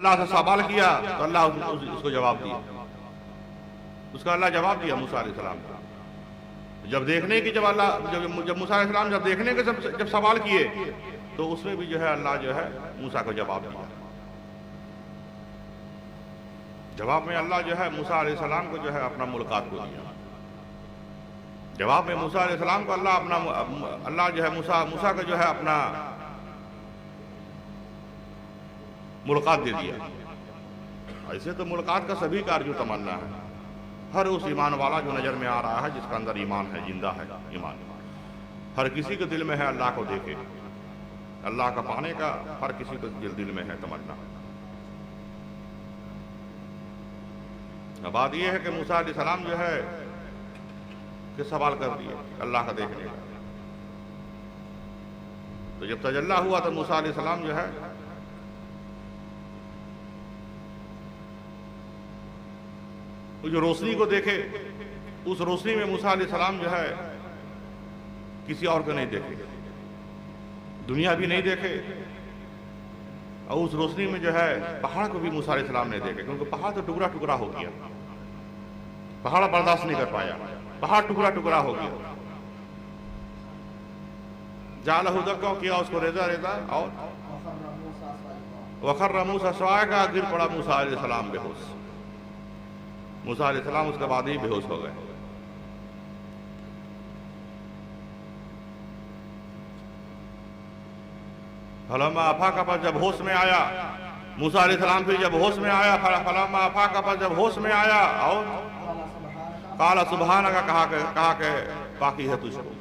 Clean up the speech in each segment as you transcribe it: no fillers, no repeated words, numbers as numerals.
अल्लाह से सवाल किया तो अल्लाह उसको जवाब दिया। उसका अल्लाह जवाब दिया मूसा अलैहिस्सलाम को। जब देखने की जब मूसा अलैहिस्सलाम जब देखने के जब सवाल किए तो उसमें भी जो है अल्लाह जो है मूसा को जवाब दिया। जवाब में अल्लाह जो है मूसा अलैहिस्सलाम को जो है अपना मुलाकात को दिया। जवाब में मूसा अलैहिस्सलाम को अल्लाह जो है मूसा को जो है अपना मुलाकात दे दिया। ऐसे तो मुलाकात का सभी कार्य जो तमन्ना है, हर उस ईमान वाला जो नजर में आ रहा है, जिसका अंदर ईमान है, जिंदा है ईमान, हर किसी के दिल में है अल्लाह को देखे, अल्लाह का पाने का हर किसी को दिल में है तमन्ना। अब बात यह है कि मूसा अलैहिस्सलाम जो है कि सवाल कर दिए अल्लाह का देखने का। तो जब तजल्ला हुआ तो मूसा अलैहिस्सलाम जो है जो रोशनी को देखे, उस रोशनी में मूसा अलैहिस्सलाम जो है किसी और को नहीं देखे, दुनिया भी नहीं देखे, और उस रोशनी में जो है पहाड़ को भी मूसा अलैहिस्सलाम नहीं देखे, क्योंकि पहाड़ तो टुकड़ा टुकड़ा हो गया, पहाड़ बर्दाश्त नहीं कर पाया, पहाड़ टुकड़ा टुकड़ा हो गया। जालहु दक्का किया उसको रेजा रेजा, और वखर्र मूसा सवाइका, गिर पड़ा मूसा अलैहिस्सलाम बेहोश। मूसा अलैहिस्सलाम उसके बाद ही बेहोश हो गए। फलम्मा अफाका, पर जब होश में आया मूसा अलैहिस्सलाम, फिर जब होश में आया, फलम्मा अफाका, पर जब होश में आया, और काला सुबहानका, कहा के बाकी है तुझको,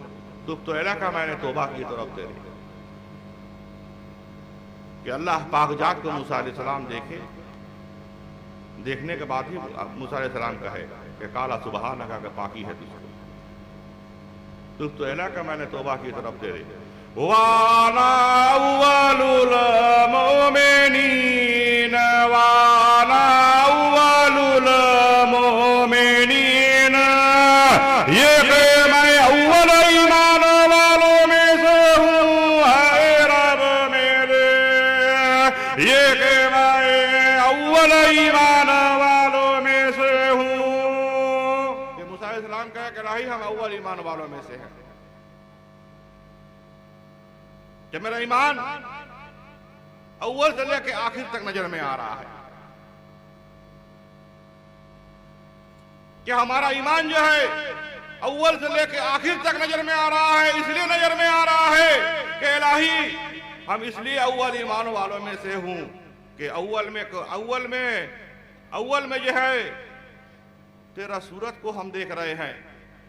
तुब तो इलाका मैंने तौबा की तरफ तेरी। कि अल्लाह पाक जात को मूसा अलैहिस्सलाम देखे, देखने के बाद ही मूसा अलैहिस्सलाम कहे कि काला सुबहानका, के पाकी है तुझको, तुब तो इलाका मैंने तौबा की तरफ तेरी। वाना अव्वलुल मोमिनीन, वाना अव्वलुल मोमिनीन, ये कि मैं अव्वल ईमान वालों में से हूँ, है रब मेरे, ये कि मैं अव्वल ईमान वालों में से हूँ। ये मूसा अलैहिस्सलाम कहे कि इलाही हम अव्वल ईमान वालों में से हैं, कि मेरा ईमान अव्वल से लेकर आखिर तक नजर में आ रहा है। कि हमारा ईमान जो है अव्वल से लेकर आखिर तक नजर में आ रहा है। इसलिए नजर में आ रहा है कि इलाही हम इसलिए अव्वल ईमान वालों में से हूं कि अव्वल में जो है तेरा सूरत को हम देख रहे हैं,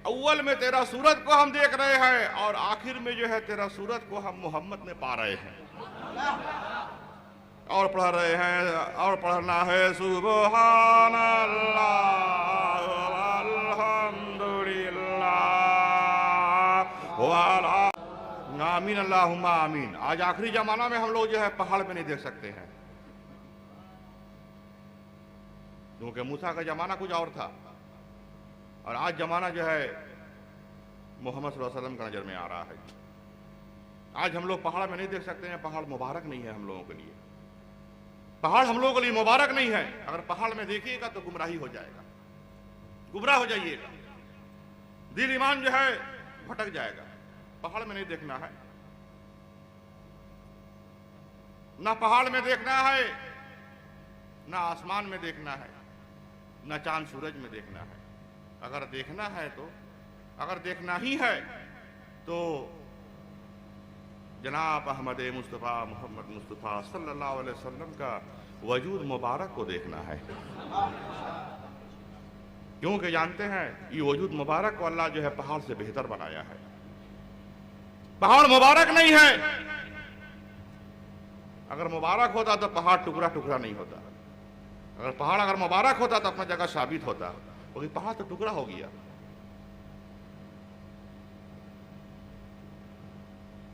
अव्वल में तेरा सूरत को हम देख रहे हैं, और आखिर में जो है तेरा सूरत को हम मोहम्मद में पा रहे हैं, और पढ़ रहे हैं, और पढ़ना है सुबहान अल्लाह अल्हम्दुलिल्लाह वाला आमीन अल्लाहुम्मा आमीन। आज आखिरी जमाना में हम लोग जो है पहाड़ पे नहीं देख सकते हैं, क्योंकि मूसा का जमाना कुछ और था, और आज जमाना जो है मोहम्मद सल्लल्लाहु अलैहि वसल्लम का नजर में आ रहा है। आज हम लोग पहाड़ में नहीं देख सकते हैं, पहाड़ मुबारक नहीं है हम लोगों के लिए, पहाड़ हम लोगों के लिए मुबारक नहीं है। अगर पहाड़ में देखिएगा तो गुमराही हो जाएगा, गुमराह हो जाइएगा, दिल ईमान जो है भटक जाएगा। पहाड़ में नहीं देखना है, ना पहाड़ में देखना है, ना आसमान में देखना है, ना चांद सूरज में देखना है। अगर देखना है तो, अगर देखना ही है तो जनाब अहमद मुस्तफ़ा मोहम्मद मुस्तफ़ा सल्लल्लाहु अलैहि वसल्लम का वजूद मुबारक को देखना है। क्योंकि जानते हैं ये वजूद मुबारक को अल्लाह जो है पहाड़ से बेहतर बनाया है। पहाड़ मुबारक नहीं है, अगर मुबारक होता तो पहाड़ टुकड़ा टुकड़ा नहीं होता। अगर पहाड़ अगर मुबारक होता तो अपना जगह साबित होता, क्योंकि पहाड़ तो टुकड़ा हो गया।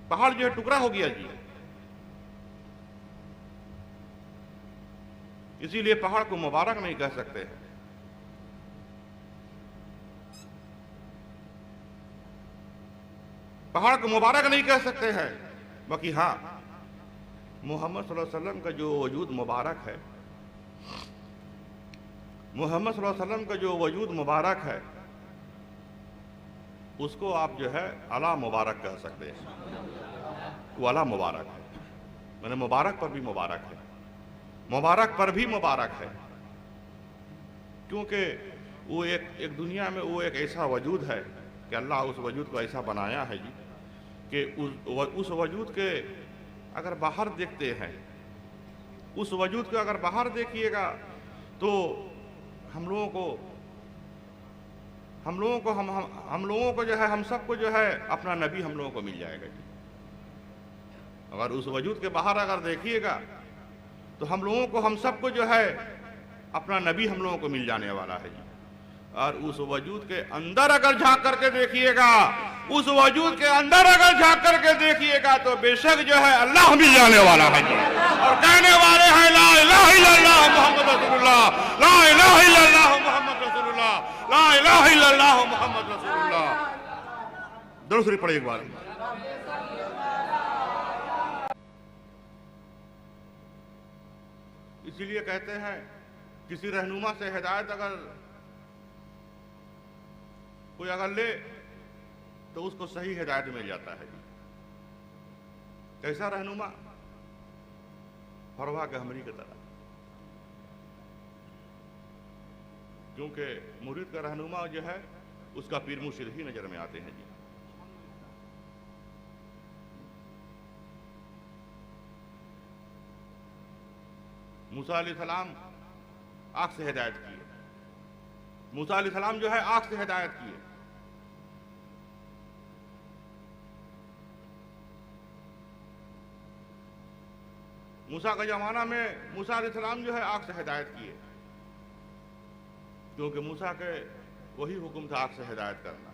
पहाड़ जो है टुकड़ा हो गया जी, इसीलिए पहाड़ को मुबारक नहीं कह सकते। पहाड़ को मुबारक नहीं कह सकते हैं, बाकी हाँ मोहम्मद सल्लल्लाहु अलैहि वसल्लम का जो वजूद मुबारक है मोहम्मद सल्लल्लाहु अलैहि वसल्लम का जो वजूद मुबारक है उसको आप जो है अला मुबारक कह सकते हैं। वो अला मुबारक है, मैंने मुबारक पर भी मुबारक है, मुबारक पर भी मुबारक है, क्योंकि वो एक दुनिया में वो एक ऐसा वजूद है कि अल्लाह उस वजूद को ऐसा बनाया है जी कि उस वजूद के अगर बाहर देखते हैं, उस वजूद को अगर बाहर देखिएगा तो हम लोगों को जो है, हम सबको जो है अपना नबी हम लोगों को मिल जाएगा जी। अगर उस वजूद के बाहर अगर देखिएगा तो हम सबको जो है अपना नबी हम लोगों को मिल जाने वाला है जी। और उस वजूद के अंदर अगर झांक करके देखिएगा, उस वजूद के अंदर अगर झांक करके देखिएगा तो बेशक जो है अल्लाह मिल जाने वाला है जी। और कहने वाले हैं ला इलाहा इल्लल्लाह मुहम्मद रसूलुल्लाह, ला इलाहा इल्लल्लाह मुहम्मद रसूलुल्लाह, ला इलाहा इल्लल्लाह मुहम्मद रसूलुल्लाह। दरूद शरीफ पढ़िए एक बार। इसीलिए कहते हैं किसी रहनुमा से हिदायत अगर कोई अगर ले तो उसको सही हिदायत मिल जाता है। कैसा रहनुमा? फरवा गहमरी की तरह, क्योंकि मुरीद का रहनुमा जो है उसका पीर मुर्शिद ही नजर में आते हैं जी। मूसा अलैहिस्सलाम आग से हिदायत किए, मूसा अलैहिस्सलाम जो है आग से हिदायत किए। मूसा के जमाना में मूसा अलैहिस्सलाम जो है आग से हिदायत किए, क्योंकि मूसा के वही हुक्म था आग से हिदायत करना।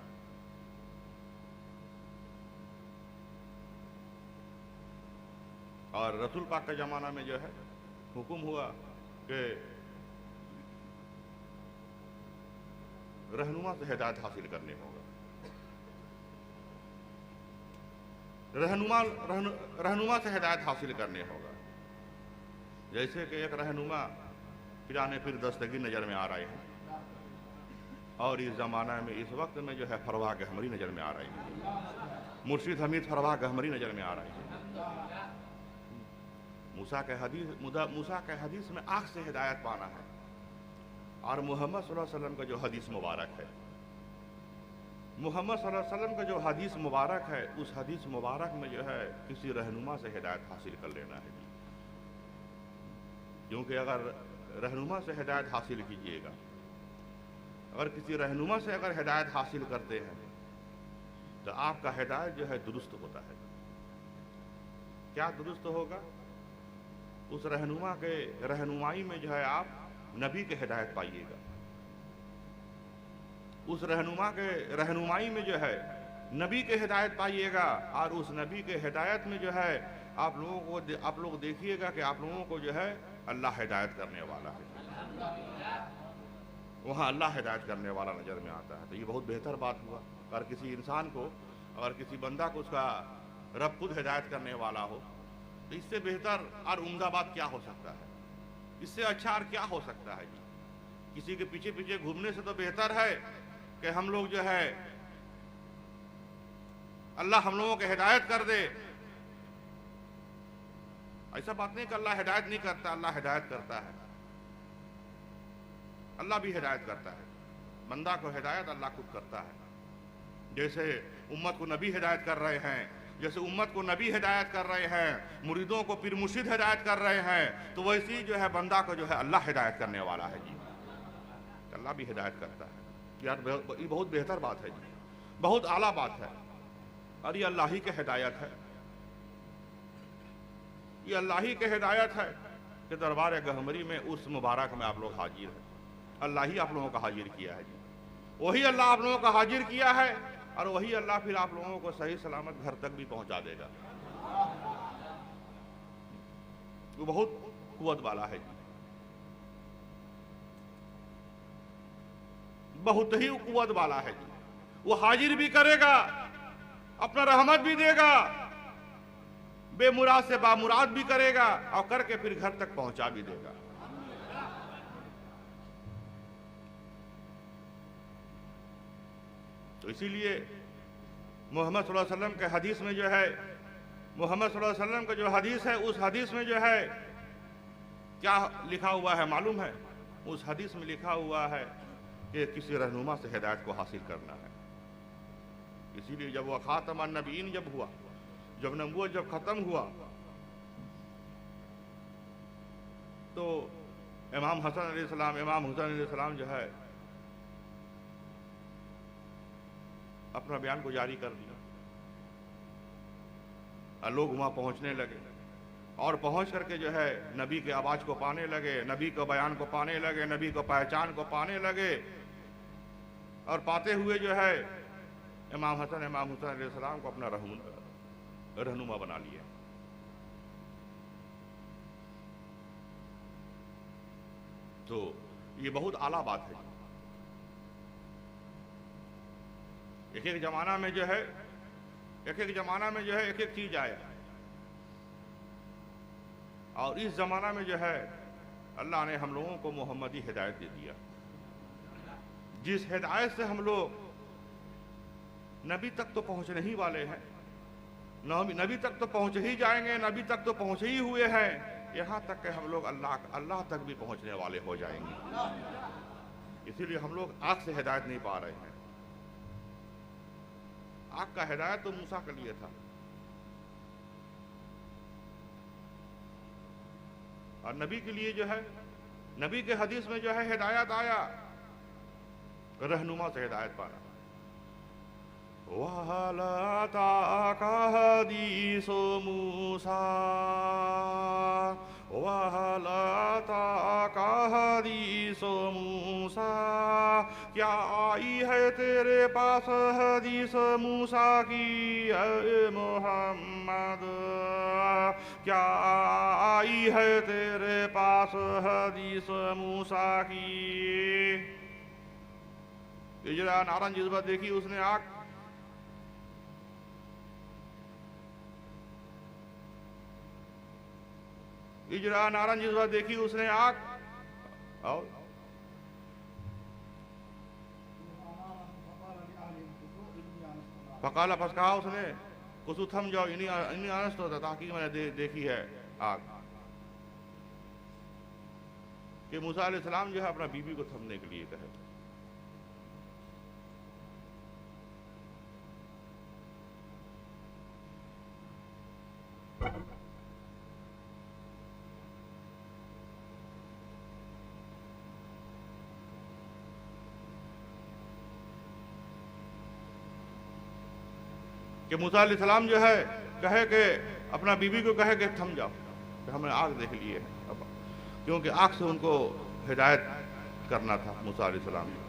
और रसूल पाक के जमाना में जो है हुक्म हुआ कि रहनुमा से हिदायत हासिल करनी होगा। रहनुमा से हिदायत हासिल करने होगा। जैसे कि एक रहनुमा फिराने फिर दस्तगीर नजर में आ रहे हैं, और इस जमाना में इस वक्त में जो है फरवा गहमरी नजर में आ रही है। मुर्शिद हमीद फरवा गहमरी नजर में आ रही है। मूसा के हदीस में आग से हिदायत पाना है, और मोहम्मद सल्लल्लाहु अलैहि वसल्लम का जो हदीस मुबारक है, मोहम्मद सल्लल्लाहु अलैहि वसल्लम का जो हदीस मुबारक है, उस हदीस मुबारक में जो है किसी रहनुमा से हिदायत हासिल कर लेना है। क्योंकि अगर रहनुमा से हिदायत हासिल कीजिएगा, अगर किसी रहनुमा से अगर हिदायत हासिल करते हैं तो आपका हिदायत जो है दुरुस्त होता है। क्या दुरुस्त होगा? उस रहनुमा के रहनुमाई में जो है आप नबी के हिदायत पाइएगा। उस रहनुमा के रहनुमाई में जो है नबी के हिदायत पाइएगा, और उस नबी के हिदायत में जो है आप लोग देखिएगा कि आप लोगों को जो है अल्लाह हिदायत करने वाला है। वहाँ अल्लाह हिदायत करने वाला नजर में आता है। तो ये बहुत बेहतर बात हुआ। अगर किसी इंसान को, अगर किसी बंदा को उसका रब खुद हिदायत करने वाला हो, तो इससे बेहतर और उम्दा बात क्या हो सकता है? इससे अच्छा और क्या हो सकता है? किसी के पीछे पीछे घूमने से तो बेहतर है कि हम लोग जो है अल्लाह हम लोगों को हिदायत कर दे। ऐसा बात नहीं कि अल्लाह हिदायत नहीं करता, अल्लाह हिदायत करता है। अल्लाह भी हिदायत करता है। बंदा को हिदायत अल्लाह खुद करता है। जैसे उम्मत को नबी हिदायत कर रहे हैं, जैसे उम्मत को नबी हिदायत कर रहे हैं, मुरीदों को पीर मुर्शिद हिदायत कर रहे हैं, तो वैसे ही जो है बंदा को जो है अल्लाह हिदायत करने वाला है जी। अल्लाह भी हिदायत करता है। यार ये बहुत बेहतर बात है जी, बहुत आला बात है। और ये अल्लाह ही के हिदायत है, ये अल्लाह ही के हिदायत है कि दरबार गहमरी में उस मुबारक में आप लोग हाजिर हैं। अल्लाह ही आप लोगों को हाजिर किया है जी। वही अल्लाह आप लोगों को हाजिर किया है, और वही अल्लाह फिर आप लोगों को सही सलामत घर तक भी पहुंचा देगा। वो बहुत कुव्वत वाला है जी, बहुत ही कुव्वत वाला है जी। वो हाजिर भी करेगा, अपना रहमत भी देगा, बेमुराद से बामुराद भी करेगा, और करके फिर घर तक पहुंचा भी देगा। तो इसीलिए मोहम्मद सल्लल्लाहु अलैहि वसल्लम के हदीस में जो है, मोहम्मद सल्लल्लाहु अलैहि वसल्लम का जो हदीस है, उस हदीस में जो है क्या लिखा हुआ है मालूम है? उस हदीस में लिखा हुआ है कि किसी रहनुमा से हिदायत को हासिल करना है। इसीलिए जब वह खातम नबीन जब हुआ, जब नबूवत जब खत्म हुआ, तो इमाम हसन अलैहिस्सलाम, इमाम हुसैन अलैहिस्सलाम जो है अपना बयान को जारी कर दिया और लोग वहां पहुंचने लगे और पहुंच करके जो है नबी के आवाज को पाने लगे, नबी को बयान को पाने लगे, नबी को पहचान को पाने लगे और पाते हुए जो है इमाम हसन इमाम हुसैन अलैहिस्सलाम को अपना रहनुमा बना लिया। तो ये बहुत आला बात है। एक एक जमाना में जो है, एक एक जमाना में जो है एक एक चीज आया, और इस जमाना में जो है अल्लाह ने हम लोगों को मोहम्मदी हिदायत दे दिया, जिस हिदायत से हम लोग नबी तक तो पहुंचने ही वाले हैं, नबी तक तो पहुंच ही जाएंगे, नबी तक तो पहुंचे ही हुए हैं, यहां तक कि हम लोग अल्लाह तक भी पहुंचने वाले हो जाएंगे। इसीलिए हम लोग आग से हिदायत नहीं पा रहे हैं। आग का हिदायत तो मूसा के लिए था, और नबी के लिए जो है, नबी के हदीस में जो है हिदायत आया, रहनुमा से हिदायत पाना। वहलाता का हदीसो मूसा, वहलाता का हदीसो मूसा, क्या आई है तेरे पास हदीस मूसा की ऐ मोहम्मद, क्या आई है तेरे पास हदीस मूसा की। इजरा नारन जिस बात देखी उसने आग, इजरा नारन जिस बात देखी उसने आग, और फकाला फस कहा उसने कुछ थम जाओ, इन्हीं अनस्त होता, ताकि मैंने देखी है आग, कि मूसा अलैहिस्सलाम जो है अपना बीबी को थमने के लिए कहे। कि मूसा अलैहिस्सलाम जो है कहे कि अपना बीबी को कहे कि थम जाओ, कि हमने आग देख ली है, क्योंकि आग से उनको हिदायत करना था मूसा अलैहिस्सलाम को।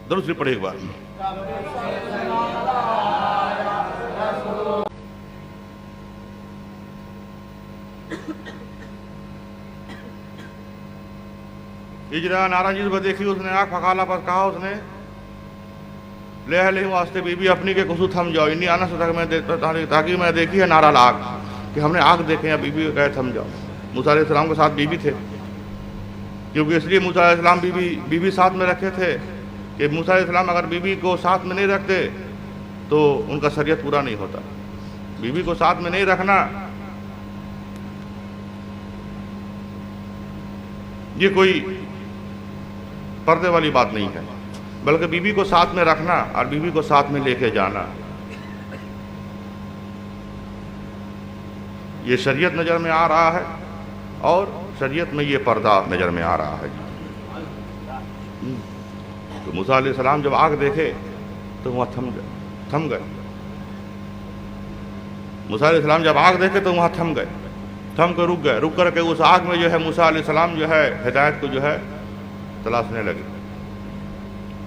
दुरुस्त पढ़े एक बार। इजरा नाराजी को देखी उसने आग, फकाला पर कहा उसने ले ले वास्ते बीबी अपनी के कुछ थम जाओ, इन्हीं आना से ताकि मैं देखी है नारा आग, कि हमने आग देखे या बीबी को कहे थम जाओ। मूसा अलैहिस्सलाम के साथ बीबी थे, क्योंकि इसलिए मूसा अलैहिस्सलाम बीबी साथ में रखे थे कि मूसा अलैहिस्सलाम अगर बीबी को साथ में नहीं रखते तो उनका शरीयत पूरा नहीं होता। बीबी को साथ में नहीं रखना ये कोई पर्दे वाली बात नहीं है, बल्कि बीबी को साथ में रखना और बीबी को साथ में लेके जाना, ये शरीयत नजर में आ रहा है, और शरीयत में ये पर्दा नजर में आ रहा है। तो मूसा अलैहिस्सलाम जब आग देखे तो वहां थम गए। मूसा अलैहिस्सलाम जब आग देखे तो वहां थम गए, थम कर रुक गए। रुक करके उस आग में जो है मूसा अलैहिस्सलाम जो है हिदायत को जो है तलाशने लगे।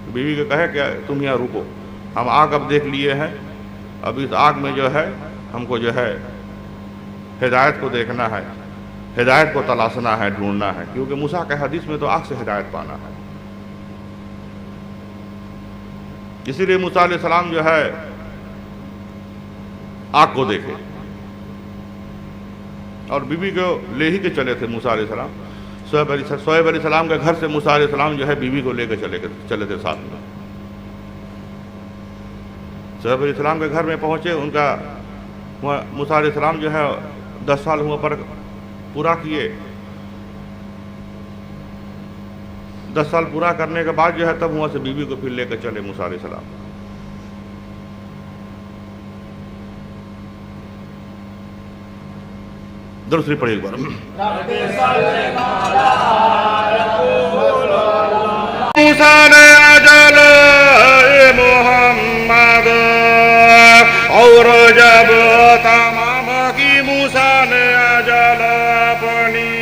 तो बीवी को कहे कि तुम यहाँ रुको, हम आग अब देख लिए हैं, अब इस आग में जो है हमको जो है हिदायत को देखना है, हिदायत को तलाशना है, ढूंढना है, क्योंकि मूसा के हदीस में तो आग से हिदायत पाना है। इसीलिए मूसा अलैहिस्सलाम जो है आग को देखे और बीबी को ले ही के चले थे मूसा अलैहिस्सलाम। शुएब अलैहिस्सलाम के घर से मूसा अलैहिस्सलाम जो है बीबी को लेकर चले थे साथ में। शुएब अलैहिस्सलाम के घर में पहुंचे, उनका मूसा अलैहिस्सलाम जो है 10 साल हुआ पर पूरा किए। 10 साल पूरा करने के बाद जो है तब वहां से बीबी को फिर लेकर चले मूसा अलैहिस्सलाम। दूसरी पढ़ी एक बार। मूसा ने अजल मोहम्मद और जब तमाम की मूसा ने अजल अपनी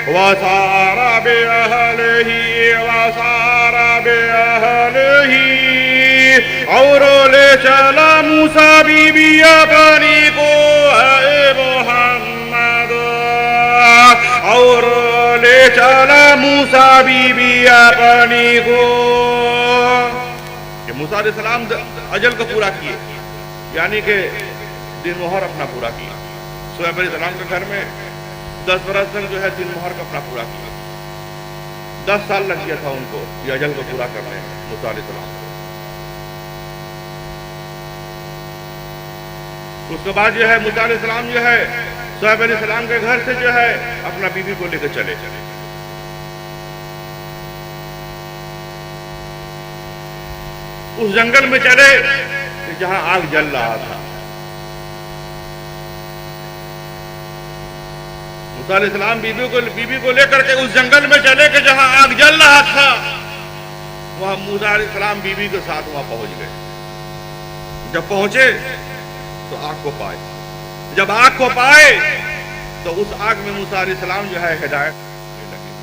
वसारा बेअहलही और ले चला मूसा बीबी अपनी को मोहम्मद और ले चला मूसा बीबी अपनी को। कि मूसा अलैहिस्सलाम अजल को पूरा किए, यानी कि दिन मोहर अपना पूरा किया। शुएब अलैहिस्सलाम के घर में 10 बरस तक जो है दिन मोहर का अपना पूरा किया। 10 साल लग गया था उनको ये अजल को पूरा करने में मूसा अलैहिस्सलाम। उसके बाद जो है मूसा अलैहिस्सलाम जो है शुएब अलैहिस्सलाम के घर से जो है अपना बीबी को लेकर चले। उस जंगल में चले जहां आग जल रहा था। मूसा अलैहिस्सलाम बीबी को लेकर के उस जंगल में चले कि जहां आग जल रहा था। वहां मूसा अलैहिस्सलाम बीबी के साथ वहां पहुंच गए। जब पहुंचे तो आग को पाए। जब आग को पाए तो उस आग में मूसा अलैहिस्सलाम जो है हिदायत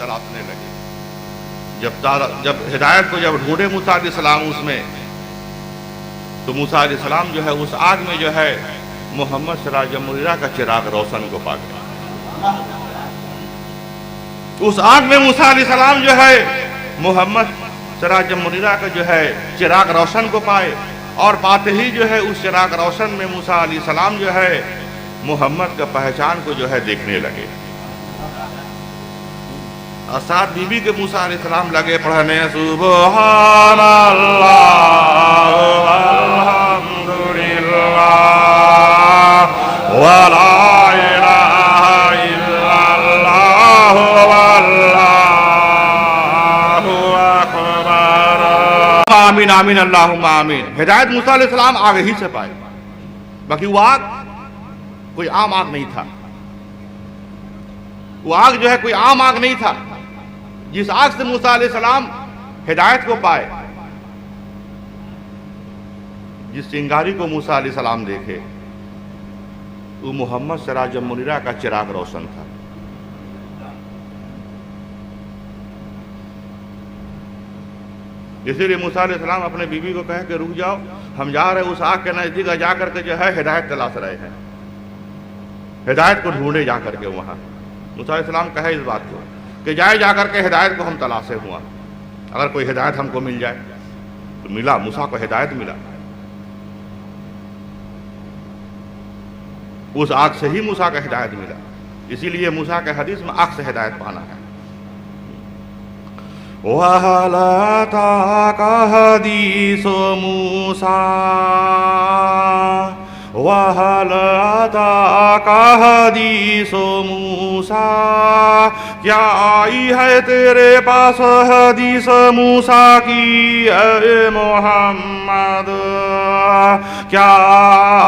तलाशने लगे। जब हिदायत को जब ढूंढे मूसा अलैहिस्सलाम उसमें, तो मूसा अलैहिस्सलाम जो है उस आग में जो है मोहम्मद सिराज मुनीरा का चिराग रोशन को पा गया। उस आग में मूसा अलैहिस्सलाम जो है मोहम्मद सिराज मुनीरा का जो है चिराग रोशन को पाए। और पाते ही जो है उस चिराग रोशन में मूसा अलैहिस्सलाम जो है मोहम्मद का पहचान को जो है देखने लगे। और साथ बीबी के मूसा अलैहिस्सलाम लगे पढ़ने सुबहान अल्लाह अल्हम्दुलिल्लाह वला इलाहा इल्लल्लाह वल्लाहु अकबर। आमीन आमीन अल्लाहुम्मा आमीन। हिदायत मूसा अलैहिस्सलाम आग ही से पाए। बाकी वो आग कोई आम आग नहीं था। वो आग जो है कोई आम आग नहीं था। जिस आग से मूसा अलैहिस्सलाम हिदायत को पाए, जिस चिंगारी को मूसा अलैहिस्सलाम देखे, वो मोहम्मद सिराज मुनीरा का चिराग रोशन था। इसीलिए मूसा अलैहिस्सलाम अपने बीबी को कहे कि रुक जाओ, हम जा रहे उस आग के नजदीक जा करके जो है हिदायत तलाश रहे हैं। हिदायत को ढूंढे जा करके वहां। मूसा अलैहिस्सलाम कहे इस बात को कि जाए जाकर के हिदायत को हम तलाशे हुआ। अगर कोई हिदायत हमको मिल जाए तो मिला। मूसा को हिदायत मिला। उस आग से ही मूसा का हिदायत मिला। इसीलिए मूसा के हदीस में आग से हिदायत पाना है। वहलता का हदीस मूसा वहलता का हदीस मूसा, क्या आई है तेरे पास हदीस मूसा की ए मोहम्मद, क्या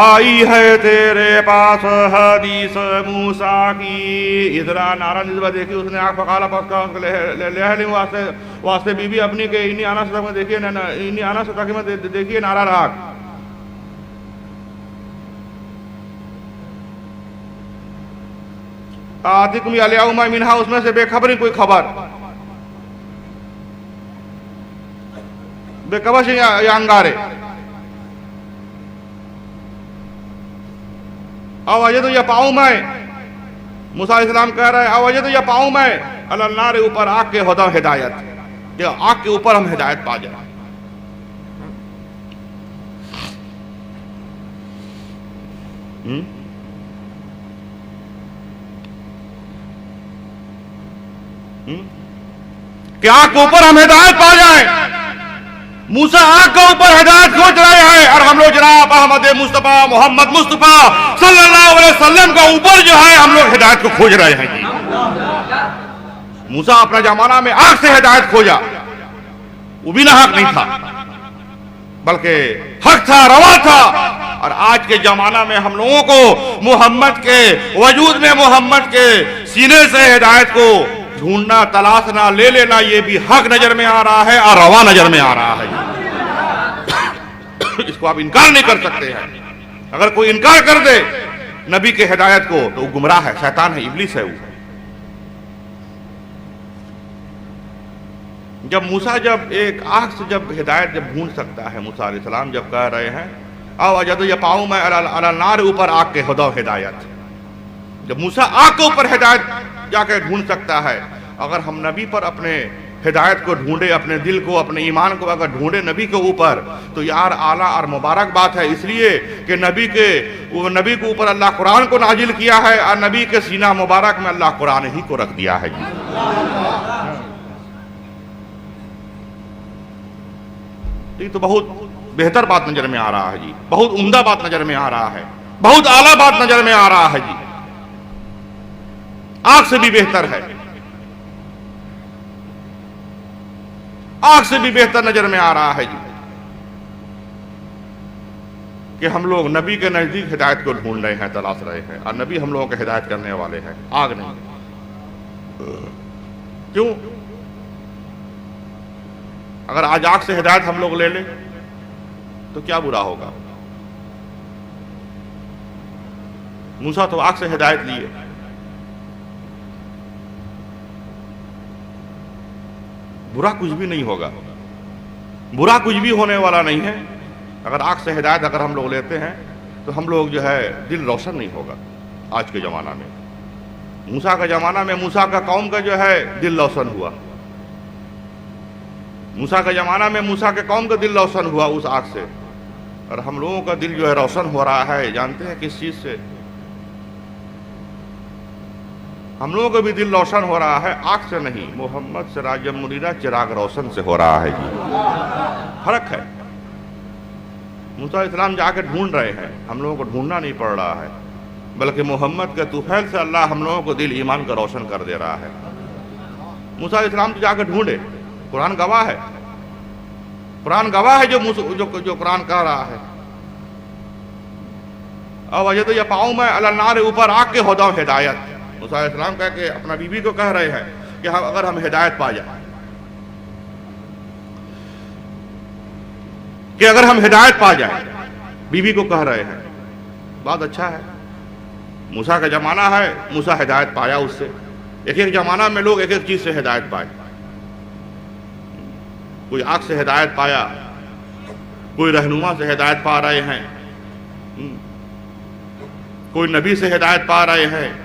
आई है तेरे पास हदीस मूसा की। इधरा नारा निस्बत देखी उसने आँख पकाला पक्का ले वास्ते बीबी अपनी के इन्हीं आना सतक में देखिए इन्हीं आना सतक में देखिए नारा राग। आतिकुम यालियाउमा मिनहा, उसमें से बेखबरी कोई खबर, बेखबर से या अंगारे। अवजद तो या पाऊं मैं, मूसा अलैहिस्सलाम कह रहे हैं अवजद तो या पाऊं मैं अल्लाह ऊपर आग के होदा हिदायत, कि आग के ऊपर हम हिदायत पा जाए। कि आंख के ऊपर हम हिदायत पा जाए। मूसा आंख के ऊपर हिदायत खोज रहे हैं और हम लोग जनाब अहमद मुस्तफा मोहम्मद मुस्तफा सल्लल्लाहु अलैहि वसल्लम का ऊपर जो है हम लोग हिदायत को खोज रहे हैं। मूसा अपना जमाना में आंख से हिदायत खोजा, वो भी ना हक नहीं था बल्कि हक था, रवा था। और आज के जमाना में हम लोगों को मोहम्मद के वजूद में मोहम्मद के सीने से हिदायत को ढूंढना, तलाशना, ले लेना, ये भी हक नजर में आ रहा है और रवा नजर में आ रहा है। इसको आप इनकार नहीं कर सकते हैं। अगर कोई इनकार कर दे नबी के हिदायत को तो वो गुमराह है, शैतान है, इब्लिस है वो। जब मूसा जब एक आंख से जब हिदायत जब ढूंढ सकता है, मूसा अलैहिस्सलाम जब कह रहे हैं आओ अजद ये पाऊं मैं अला नार ऊपर आग के खुदा हिदायत, जब मूसा आग के ऊपर हिदायत जाकर ढूंढ सकता है, अगर हम नबी पर अपने हिदायत को ढूंढे, अपने दिल को, अपने ईमान को अगर ढूंढे नबी के ऊपर, तो यार आला और मुबारक बात है। इसलिए कि नबी के ऊपर अल्लाह कुरान को नाजिल किया है और नबी के सीना मुबारक में अल्लाह कुरान ही को रख दिया है। ये तो बहुत बेहतर बात नजर में आ रहा है जी, बहुत उम्दा बात नजर में आ रहा है, बहुत आला बात नजर में आ रहा है जी। आंख से भी बेहतर है, आंख से भी बेहतर नजर में आ रहा है जी कि हम लोग नबी के नजदीक हिदायत को ढूंढ रहे हैं, तलाश रहे हैं और नबी हम लोगों को हिदायत करने वाले हैं, आग नहीं। क्यों? अगर आज आग से हिदायत हम लोग ले लें तो क्या बुरा होगा? मूसा तो आग से हिदायत लिए, बुरा कुछ भी नहीं होगा, बुरा कुछ भी होने वाला नहीं है। अगर आग से हिदायत अगर हम लोग लेते हैं तो हम लोग जो है दिल रोशन नहीं होगा। आज के ज़माना में, मूसा का ज़माना में मूसा का कौम का जो है दिल रोशन हुआ, मूसा के ज़माना में मूसा के कौम का दिल रोशन हुआ उस आग से। और हम लोगों का दिल जो है रोशन हो रहा है, जानते हैं किस चीज़ से? हम लोगों का भी दिल रोशन हो रहा है आग से नहीं, मोहम्मद सिराजम मुनीरा चिराग रोशन से हो रहा है जी। फर्क है। मूसा इस्लाम जाके ढूंढ रहे हैं, हम लोगों को ढूंढना नहीं पड़ रहा है, बल्कि मोहम्मद के तुफैल से अल्लाह हम लोगों को दिल ईमान का रोशन कर दे रहा है। मूसा इस्लाम तो जाके ढूंढे, कुरान गवाह है, कुरान गवाह है जो कुरान कह रहा है। अब अजय तो ये पाऊं मैं अला नार ऊपर आग के होदा हिदायत, मूसा इस्लाम कह के अपना बीबी को कह रहे हैं कि अगर हम हिदायत पा जाए, कि अगर हम हिदायत पा जाए, बीबी को कह रहे हैं। बात अच्छा है, मूसा का जमाना है, मूसा हिदायत पाया उससे। एक एक जमाना में लोग एक एक चीज से हिदायत पाए, कोई आग से हिदायत पाया, कोई रहनुमा से हिदायत पा रहे हैं, कोई नबी से हिदायत पा रहे हैं,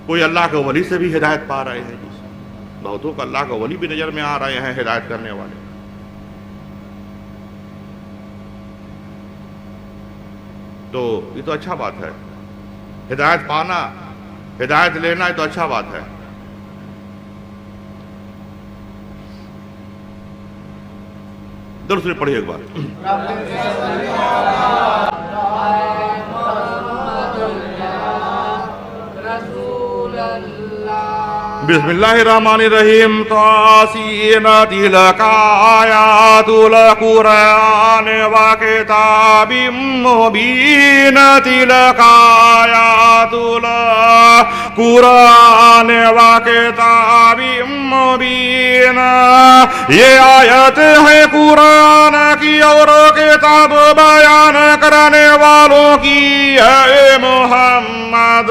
कोई अल्लाह के वली से भी हिदायत पा रहे हैं। बहुतों को अल्लाह के वली भी नजर में आ रहे हैं हिदायत करने वाले। तो ये तो अच्छा बात है, हिदायत पाना, हिदायत लेना, ये तो अच्छा बात है। दूसरी पढ़िए एक बार। बिस्मिल्लाहिर्रहमानिर्रहीम। तासीन तिलक आयातुल कुरान व किताबिम मुबीन। तिलक आयातुल कुरान व किताबिम मुबीन। ये आयत है कुरान की और किताब बयान करने वालों की है मोहम्मद।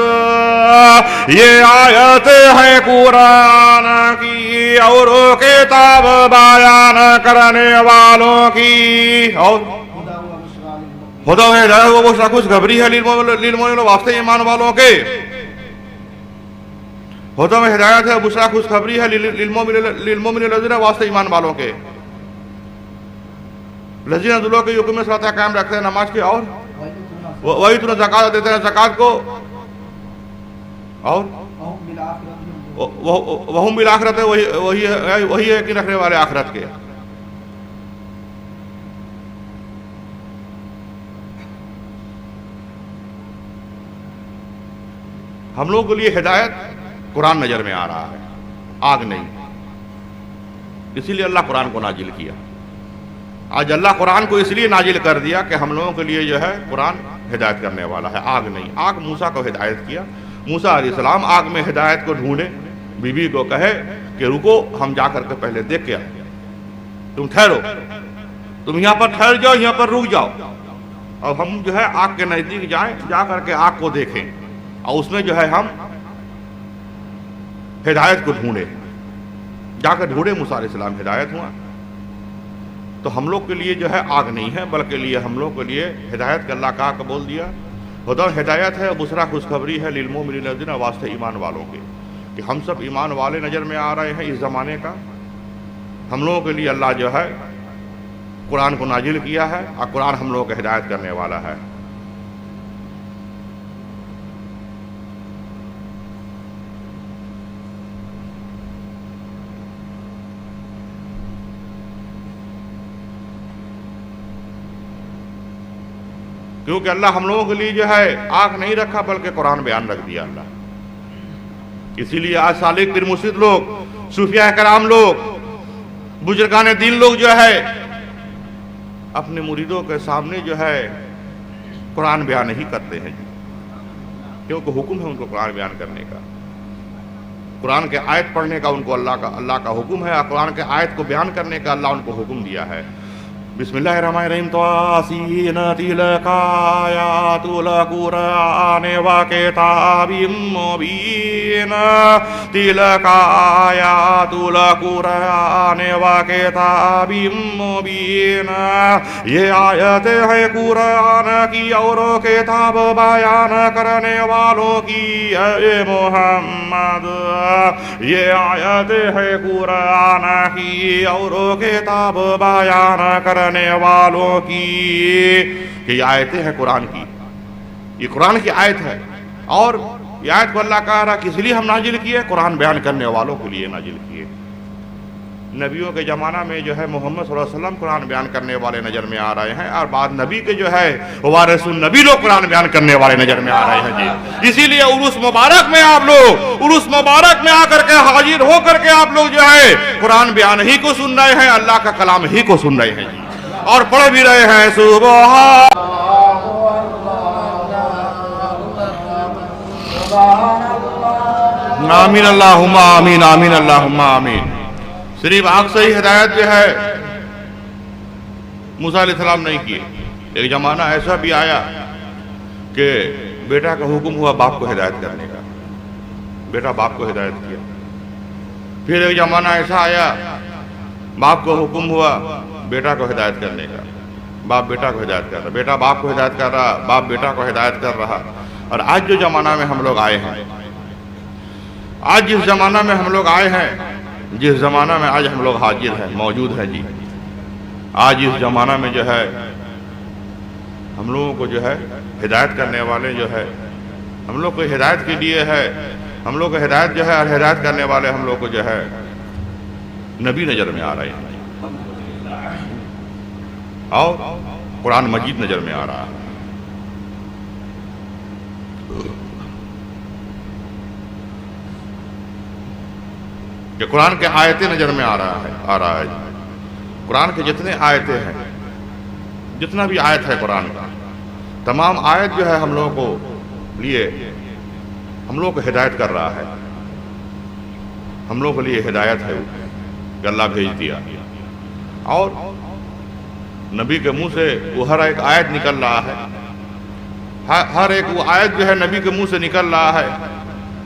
ये आयत है कुरान की और किताब बयान करने वालों की। और खुदा है वो खुशखबरी है लिलमोमिन वास्ते ईमान वालों के। खुदा में हिदायत है, बुशरा खुशखबरी है लिलमोमिन वास्ते ईमान वालों के। लजीना दुल्लों के युग में सलात कायम रखते हैं, नमाज के और वही तो ज़कात देते हैं, ज़कात को, और वहुम बिल आखिरत है, वही है कि रखने वाले आखिरत के। हम लोगों के लिए हिदायत कुरान नजर में आ रहा है, आग नहीं। इसीलिए अल्लाह कुरान को नाजिल किया। आज अल्लाह कुरान को इसलिए नाजिल कर दिया कि हम लोगों के लिए जो है कुरान हिदायत करने वाला है, आग नहीं। आग मूसा को हिदायत किया, मूसा अलैहिस्सलाम आग में हिदायत को ढूंढे, बीबी को कहे कि रुको, हम जा करके पहले देख के आए, तुम ठहरो, तुम यहाँ पर ठहर जाओ, यहाँ पर रुक जाओ, अब हम जो है आग के नजदीक जाएं, जा करके आग को देखें, और उसमें जो है हम हिदायत को ढूंढे। जाकर ढूंढे, मूसा अलैहिस्सलाम हिदायत हुआ। तो हम लोग के लिए जो है आग नहीं है, बल्कि लिए हम लोग के लिए हिदायत का अल्लाह का बोल दिया। हुदा हिदायत है, बुसरा खुशखबरी है लिल मोमिनीन, वास्ते ईमान वालों के, कि हम सब ईमान वाले नज़र में आ रहे हैं इस ज़माने का। हम लोगों के लिए अल्लाह जो है कुरान को नाजिल किया है, और कुरान हम लोगों को हिदायत करने वाला है। क्योंकि अल्लाह हम लोगों के लिए जो है आग नहीं रखा, बल्कि कुरान बयान रख दिया अल्लाह। इसीलिए आज सालिक पीर मुर्शिद लोग, सूफिया कराम लोग, बुजुर्गान दीन लोग जो है अपने मुरीदों के सामने जो है कुरान बयान नहीं करते हैं, क्योंकि हुक्म है उनको कुरान बयान करने का। कुरान के आयत पढ़ने का उनको अल्लाह का हुक्म है, और कुरान के आयत को बयान करने का अल्लाह उनको हुक्म दिया है। बिस्मिल्लाहिर्रहमानिर्रहीम, तासीन तिलक आयातुल कुरान व किताबिम मुबीन, तिलक आयातुल कुरान व किताबिम मुबीन। ये आयतें हैं कुरान की और किताब बयान करने वालों की, ये मोहम्मद। ये आयतें हैं कुरान की और किताब बयान करने वालों की, ये आयतें हैं कुरान की, ये कुरान की आयत है। और ये आयत को अल्लाह कह रहा किस लिए हम नाजिल किए, कुरान बयान करने वालों के लिए नाजिल किए। नबियों के ज़माना में जो है मोहम्मद सल्लल्लाहु अलैहि वसल्लम कुरान बयान करने वाले नज़र में आ रहे हैं, और बाद नबी के जो है वारिसुन नबी लोग कुरान बयान करने वाले नज़र में आ रहे हैं जी। इसीलिए उरुस मुबारक में आप लोग, उरुस मुबारक में आकर के हाजिर होकर के आप लोग जो है कुरान बयान ही को सुन रहे हैं, अल्लाह का कलाम ही को सुन रहे हैं जी, और पढ़ भी रहे हैं। सुबह आमीन अल्लाहुम्मा आमीन, आमीन अल्लाहुम्मा आमीन। सिर्फ आग से ही हिदायत जो है मूसा अलैहिस्सलाम नहीं किए। एक जमाना ऐसा भी आया कि बेटा का हुक्म हुआ बाप को हिदायत करने का, बेटा बाप को हिदायत किया। फिर एक जमाना ऐसा आया बाप को हुक्म हुआ बेटा को हिदायत करने का, बाप बेटा को हिदायत कर रहा, बेटा बाप को हिदायत कर रहा, बाप बेटा को हिदायत कर रहा। और आज जो जमाना में हम लोग आए हैं, आज जिस जमाना में हम लोग आए हैं, जिस जमाना में आज हम लोग हाजिर हैं, मौजूद हैं जी, आज इस जमाना में जो है हम लोगों को जो है हिदायत करने वाले जो है, हम लोग को हिदायत के लिए है, हम लोग को हिदायत जो है और हिदायत करने वाले हम लोग को जो है नबी नजर में आ रहे हैं, और कुरान मजीद नजर में आ रहा है। कि कुरान के आयतें नजर में आ रहा है। कुरान के जितने आयतें हैं, जितना भी आयत है कुरान का, तमाम आयत जो है हम लोगों को लिए, हम लोगों को हिदायत कर रहा है। हम लोगों के लिए हिदायत है कि अल्लाह भेज दिया, और नबी के मुंह से वो हर एक आयत निकल रहा है, हर एक वो आयत जो है नबी के मुंह से निकल रहा है,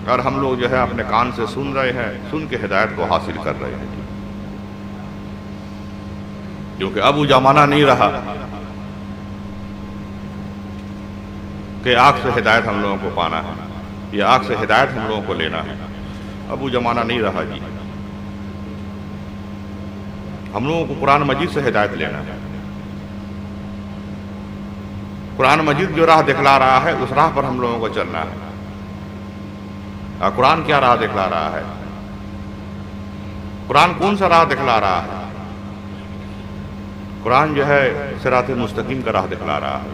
और हम लोग जो है अपने कान से सुन रहे हैं, सुन के हिदायत को हासिल कर रहे हैं। क्योंकि अब वो जमाना नहीं रहा कि आग से हिदायत हम लोगों को पाना है, या आग से हिदायत हम लोगों को लेना है। अब वो जमाना नहीं रहा जी। हम लोगों को कुरान मजीद से हिदायत लेना है। कुरान मजीद जो राह दिखला रहा है उस राह पर हम लोगों को चलना है। और कुरान क्या राह दिखला रहा है? कुरान कौन सा राह दिखला रहा है? कुरान जो है सिराते मुस्तकीम का राह दिखला रहा है।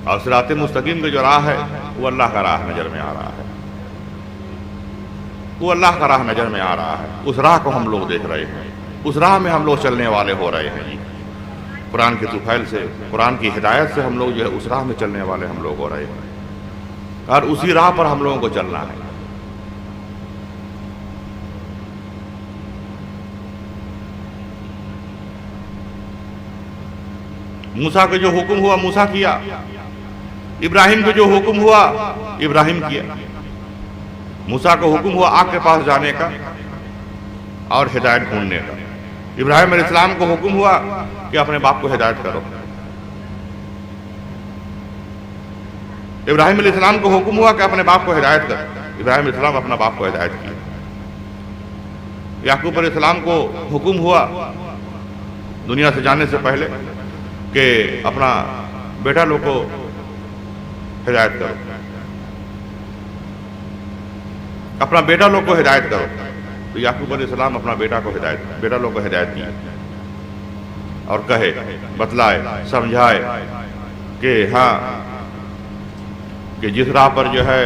और सिराते मुस्तकीम की जो राह है वो अल्लाह का राह नजर में आ रहा है, वो अल्लाह का राह नजर में आ रहा है। उस राह को हम लोग देख रहे हैं, उस राह में हम लोग चलने वाले हो रहे हैं जी। कुरान के तुफैल से, कुरान की हिदायत से हम लोग जो है उस राह में चलने वाले हम लोग हो रहे हैं, और उसी राह पर हम लोगों को चलना है। मूसा को जो हुक्म हुआ मूसा किया, इब्राहिम को जो हुक्म हुआ इब्राहिम किया। मूसा को हुक्म हुआ आग के पास जाने का और हिदायत ढूंढने का। इब्राहिम अलैहिस्सलाम को हुक्म हुआ कि अपने बाप को हिदायत करो। इब्राहिम अलैहिस्सलाम को हुक्म हुआ कि अपने बाप को हिदायत करो। इब्राहिम अलैहिस्सलाम अपना बाप को हिदायत किया। याकूब अलैहिस्सलाम को हुक्म हुआ दुनिया से जाने से पहले कि अपना बेटा लोग को हिदायत करो, अपना बेटा लोग को हिदायत करो। तो याकूब अलैहिस्सलाम अपना बेटा लोग को हिदायत किया और कहे, बतलाए, समझाए कि हाँ, कि जिस राह पर जो है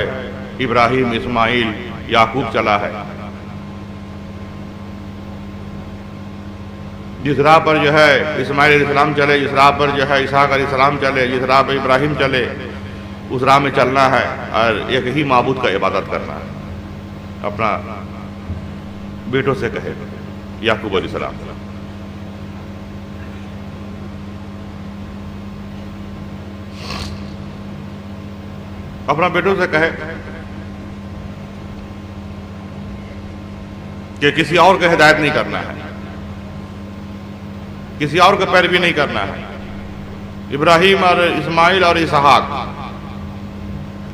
इब्राहिम, इस्माइल, याकूब चला है, जिस राह पर जो है इस्माइल अलैहिस्सलाम चले, जिस राह पर जो है इसहाक अलैहिस्सलाम चले, जिस राह पर इब्राहिम चले, उस राह में चलना है और एक ही माबूद का इबादत करना है। अपना बेटों से कहे याकूब अलैहिस्सलाम, अपना बेटों से कहे कि किसी और को हिदायत नहीं करना है, किसी और को पैरवी नहीं करना है। इब्राहिम और इस्माइल और इसहाक,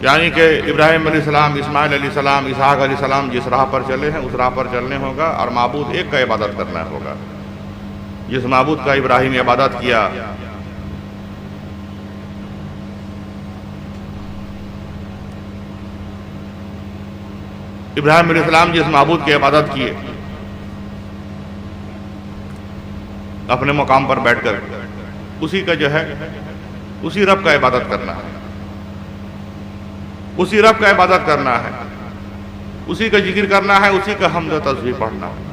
यानी कि इब्राहिम अलैहिस्सलाम, इस्माइल अलैहिस्सलाम, इसहाक अलैहिस्सलाम जिस राह पर चले हैं उस राह पर चलने होगा और माबूद एक का इबादत करना होगा। जिस माबूद का इब्राहिम इबादत किया, इब्राहिम अलैहिस्सलाम जिस माबूद की इबादत किए, अपने मुकाम पर बैठकर उसी का जो है उसी रब का इबादत करना है, उसी रब का इबादत करना है, उसी का जिक्र करना है, उसी का हम्द तस्बीह पढ़ना है,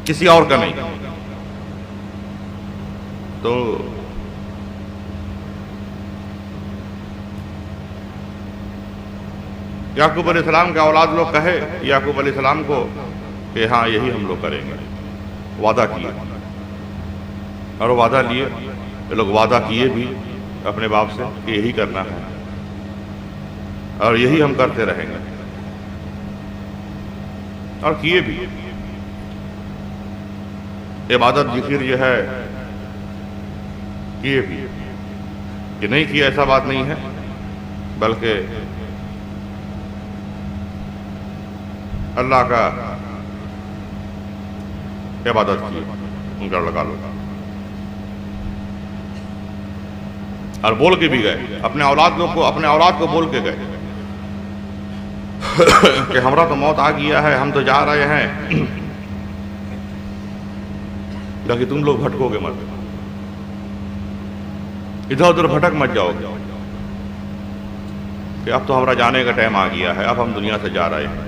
किसी और का नहीं। तो याकूब अलैहिस्सलाम के औलाद लोग कहे याकूब अलैहिस्सलाम को कि हाँ यही हम लोग करेंगे। वादा किए और वादा लिए, ये लोग वादा किए भी अपने बाप से कि यही करना है और यही हम करते रहेंगे, और किए भी। इबादत जिक्र जो है किए भी, कि नहीं किया ऐसा बात नहीं है, बल्कि अल्लाह का इबादत की, उनका लगा लो। और बोल के भी गए अपने औलाद लोग को, अपने औलाद को बोल के गए कि हमरा तो मौत आ गया है, हम तो जा रहे हैं, ताकि तुम लोग भटकोगे मत, इधर उधर भटक मत जाओगे, कि अब तो हमारा जाने का टाइम आ गया है, अब हम दुनिया से जा रहे हैं।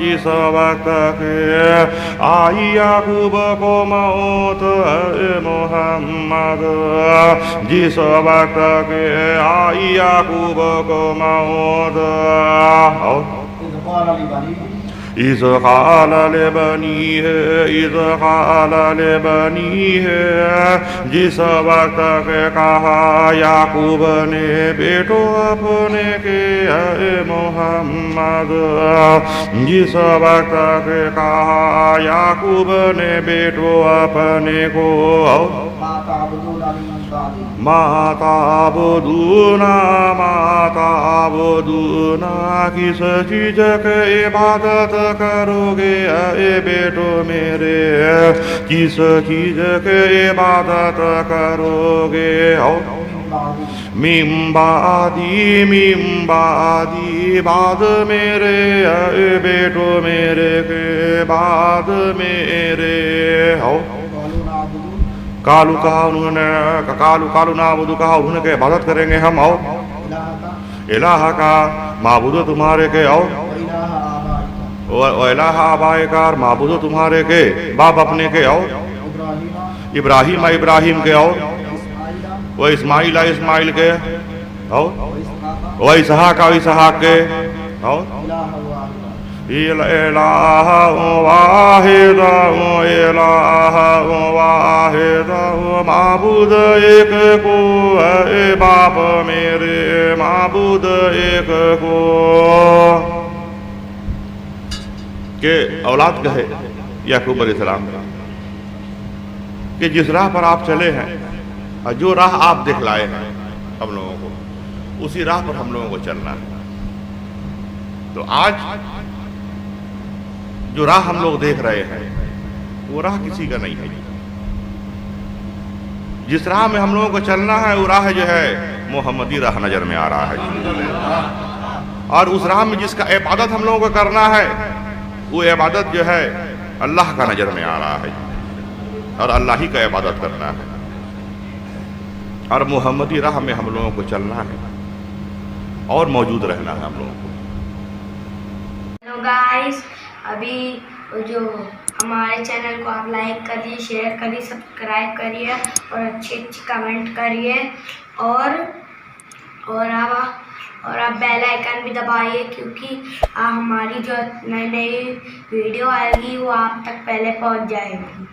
जिस वक्त के आई याकूब को मौत मोहम्मद, जिस वक्त के आई याकूब को मौत। इस क़ाल लिबनी है जिस वक्त के कहा याकूब ने बेटो अपने के मोहम्मद, जिस वक्त के कहा याकूब ने बेटो अपने को माताबुदूना किस चीज के इबादत करोगे ए बेटो मेरे, किस चीज के इबादत करोगे। मिम्बादी बाद मेरे ए बेटो मेरे के बाद मेरे हो। कालू कहा उन्होंने, कालू नाबुदु कहा उन्होंने इबादत करेंगे हम। आओ इलाह का माबूद तुम्हारे के, आओ इलाह आबाए का माबूद तुम्हारे के बाप अपने के, आओ इब्राहिम के, आओ वो इस्माइल के, आओ वो इसहाक के, आओ इलाह वाहिद माबूद एक को है बाप मेरे, माबूद एक को के औलाद कहे याकूब अलैहिस्सलाम कि जिस राह पर आप चले हैं और जो राह आप दिखलाए हैं हम लोगों को, उसी राह पर हम लोगों को चलना है। तो आज जो राह हम लोग देख रहे हैं वो राह किसी का नहीं है। जिस राह में हम लोगों को चलना है वो राह जो है मोहम्मदी राह नजर में आ रहा है। और उस राह में जिसका इबादत हम लोगों को करना है वो इबादत जो है अल्लाह का नजर में आ रहा है और अल्लाह ही का इबादत करना है और मोहम्मदी राह में हम लोगों को चलना है और मौजूद रहना है हम लोगों को। हेलो गाइस, अभी जो हमारे चैनल को आप लाइक करिए, शेयर करिए, सब्सक्राइब करिए और अच्छे कमेंट करिए और आप बेल आइकन भी दबाइए, क्योंकि हमारी जो नई वीडियो आएगी वो आप तक पहले पहुंच जाएगी।